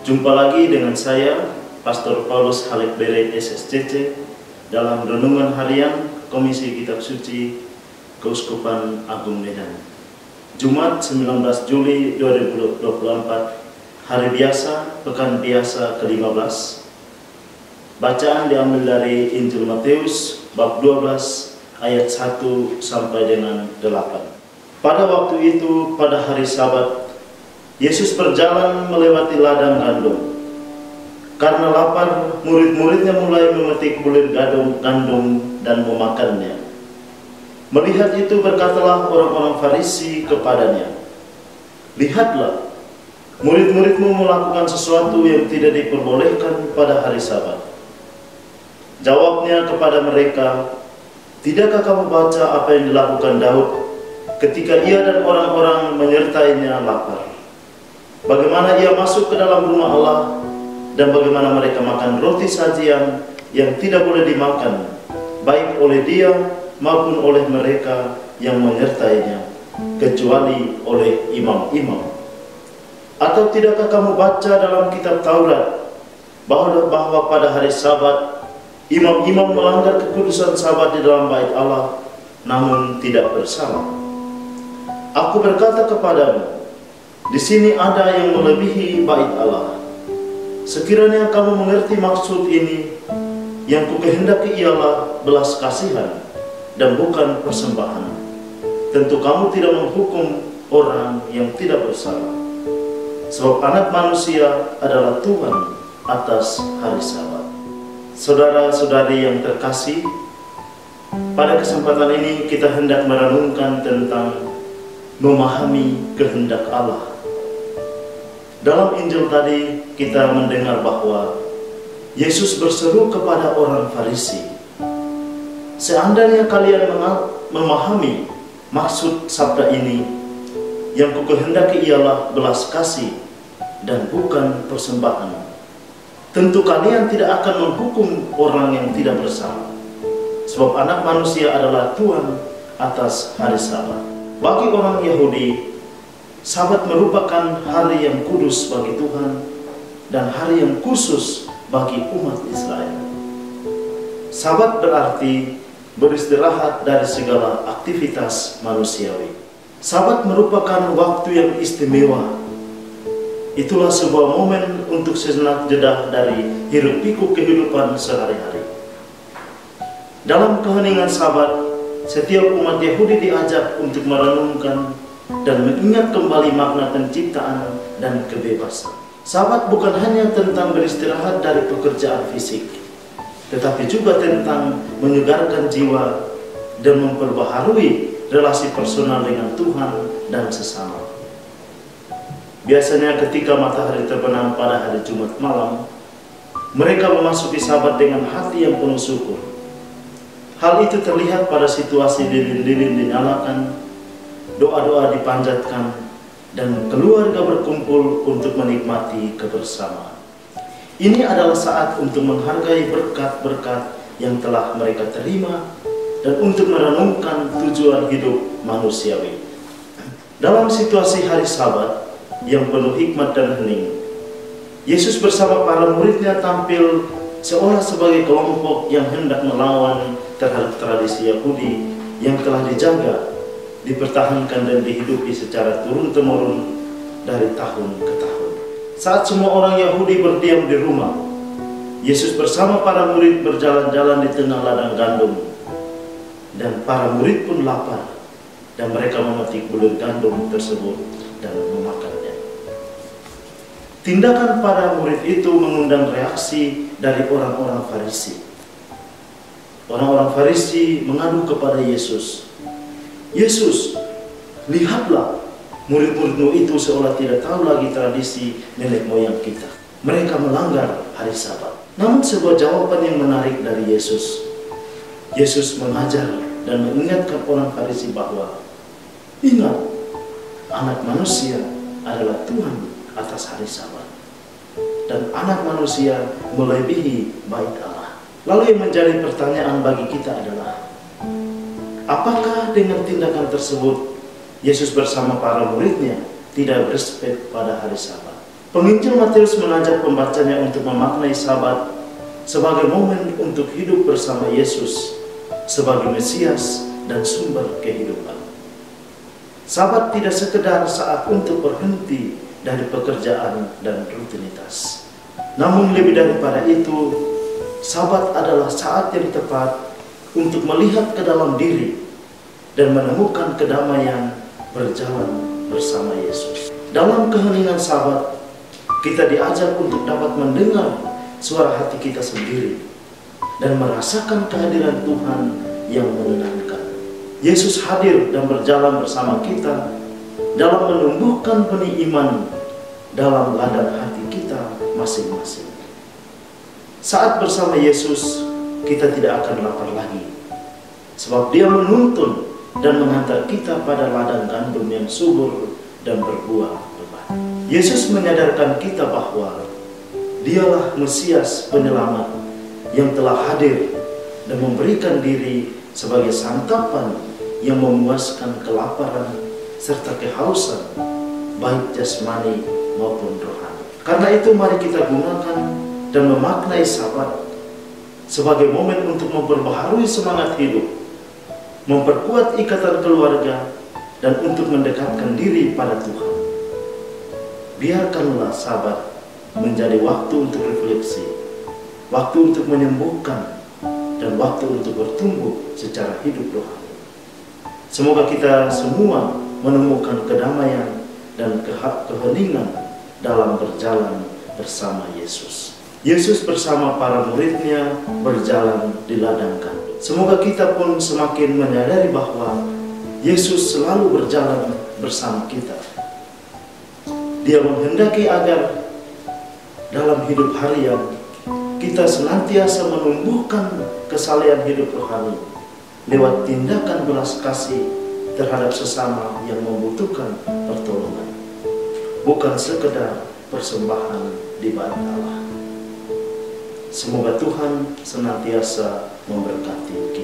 Jumpa lagi dengan saya, Pastor Paulus Halek Beret SSCC, dalam Renungan Harian Komisi Kitab Suci Keuskupan Agung Medan. Jumat 19 Juli 2024, Hari Biasa, Pekan Biasa ke-15. Bacaan diambil dari Injil Matius, bab 12, ayat 1 sampai dengan 8. Pada waktu itu, pada hari Sabat, Yesus berjalan melewati ladang gandum. Karena lapar, murid-muridnya mulai memetik bulir gandum dan memakannya. Melihat itu berkatalah orang-orang Farisi kepadanya, "Lihatlah, murid-muridmu melakukan sesuatu yang tidak diperbolehkan pada hari Sabat." Jawabnya kepada mereka, "Tidakkah kamu baca apa yang dilakukan Daud ketika ia dan orang-orang menyertainya lapar? Bagaimana ia masuk ke dalam rumah Allah dan bagaimana mereka makan roti sajian yang tidak boleh dimakan, baik oleh dia maupun oleh mereka yang menyertainya, kecuali oleh imam-imam. Atau tidakkah kamu baca dalam kitab Taurat bahwa pada hari Sabat imam-imam melanggar kekudusan Sabat di dalam bait Allah, namun tidak bersalah? Aku berkata kepadamu, di sini ada yang melebihi bait Allah. Sekiranya kamu mengerti maksud ini, yang kukehendaki ialah belas kasihan dan bukan persembahan. Tentu kamu tidak menghukum orang yang tidak bersalah, sebab Anak Manusia adalah Tuhan atas hari Sabat." Saudara-saudari yang terkasih, pada kesempatan ini kita hendak merenungkan tentang memahami kehendak Allah. Dalam Injil tadi kita mendengar bahwa Yesus berseru kepada orang Farisi, "Seandainya kalian memahami maksud sabda ini, yang kukehendaki ialah belas kasih dan bukan persembahan, tentu kalian tidak akan menghukum orang yang tidak bersalah, sebab Anak Manusia adalah Tuhan atas hari Sabat." Bagi orang Yahudi, Sabat merupakan hari yang kudus bagi Tuhan dan hari yang khusus bagi umat Israel. Sabat berarti beristirahat dari segala aktivitas manusiawi. Sabat merupakan waktu yang istimewa. Itulah sebuah momen untuk sejenak jeda dari hiruk-pikuk kehidupan sehari-hari. Dalam keheningan Sabat, setiap umat Yahudi diajak untuk merenungkan dan mengingat kembali makna penciptaan dan kebebasan. Sabat bukan hanya tentang beristirahat dari pekerjaan fisik, tetapi juga tentang menyegarkan jiwa dan memperbaharui relasi personal dengan Tuhan dan sesama. Biasanya ketika matahari terbenam pada hari Jumat malam, mereka memasuki Sabat dengan hati yang penuh syukur. Hal itu terlihat pada situasi lilin-lilin dinyalakan, doa-doa dipanjatkan, dan keluarga berkumpul untuk menikmati kebersamaan. Ini adalah saat untuk menghargai berkat-berkat yang telah mereka terima dan untuk merenungkan tujuan hidup manusiawi. Dalam situasi hari Sabat yang penuh hikmat dan hening, Yesus bersama para muridnya tampil seolah sebagai kelompok yang hendak melawan terhadap tradisi Yahudi yang telah dijaga, dipertahankan dan dihidupi secara turun-temurun dari tahun ke tahun. Saat semua orang Yahudi berdiam di rumah, Yesus bersama para murid berjalan-jalan di tengah ladang gandum, dan para murid pun lapar, dan mereka memetik bulir gandum tersebut dan memakannya. Tindakan para murid itu mengundang reaksi dari orang-orang Farisi. Orang-orang Farisi mengadu kepada Yesus, "Yesus, lihatlah, murid-muridmu itu seolah tidak tahu lagi tradisi nenek moyang kita. Mereka melanggar hari Sabat." Namun sebuah jawaban yang menarik dari Yesus. Yesus mengajar dan mengingatkan orang Farisi bahwa, "Ingat, Anak Manusia adalah Tuhan atas hari Sabat, dan Anak Manusia melebihi bait Allah." Lalu yang menjadi pertanyaan bagi kita adalah, apakah dengan tindakan tersebut Yesus bersama para muridnya tidak berespek pada hari Sabat? Penginjil Matius mengajak pembacanya untuk memaknai Sabat sebagai momen untuk hidup bersama Yesus sebagai Mesias dan sumber kehidupan. Sabat tidak sekedar saat untuk berhenti dari pekerjaan dan rutinitas. Namun lebih daripada itu, Sabat adalah saat yang tepat untuk melihat ke dalam diri dan menemukan kedamaian berjalan bersama Yesus. Dalam keheningan Sabat, kita diajak untuk dapat mendengar suara hati kita sendiri dan merasakan kehadiran Tuhan yang menenangkan. Yesus hadir dan berjalan bersama kita dalam menumbuhkan benih iman dalam ladang hati kita masing-masing. Saat bersama Yesus, kita tidak akan lapar lagi, sebab Dia menuntun dan mengantar kita pada ladang gandum yang subur dan berbuah lebat. Yesus menyadarkan kita bahwa Dialah Mesias penyelamat yang telah hadir dan memberikan diri sebagai santapan yang memuaskan kelaparan serta kehausan baik jasmani maupun rohani. Karena itu mari kita gunakan dan memaknai Sabat sebagai momen untuk memperbaharui semangat hidup, memperkuat ikatan keluarga, dan untuk mendekatkan diri pada Tuhan. Biarkanlah Sabat menjadi waktu untuk refleksi, waktu untuk menyembuhkan, dan waktu untuk bertumbuh secara hidup rohani. Semoga kita semua menemukan kedamaian dan keheningan dalam berjalan bersama Yesus. Yesus bersama para murid-Nya berjalan di ladang gandum. Semoga kita pun semakin menyadari bahwa Yesus selalu berjalan bersama kita. Dia menghendaki agar dalam hidup harian kita senantiasa menumbuhkan kesalehan hidup rohani lewat tindakan belas kasih terhadap sesama yang membutuhkan pertolongan, bukan sekedar persembahan di bait Allah. Semoga Tuhan senantiasa memberkati kita.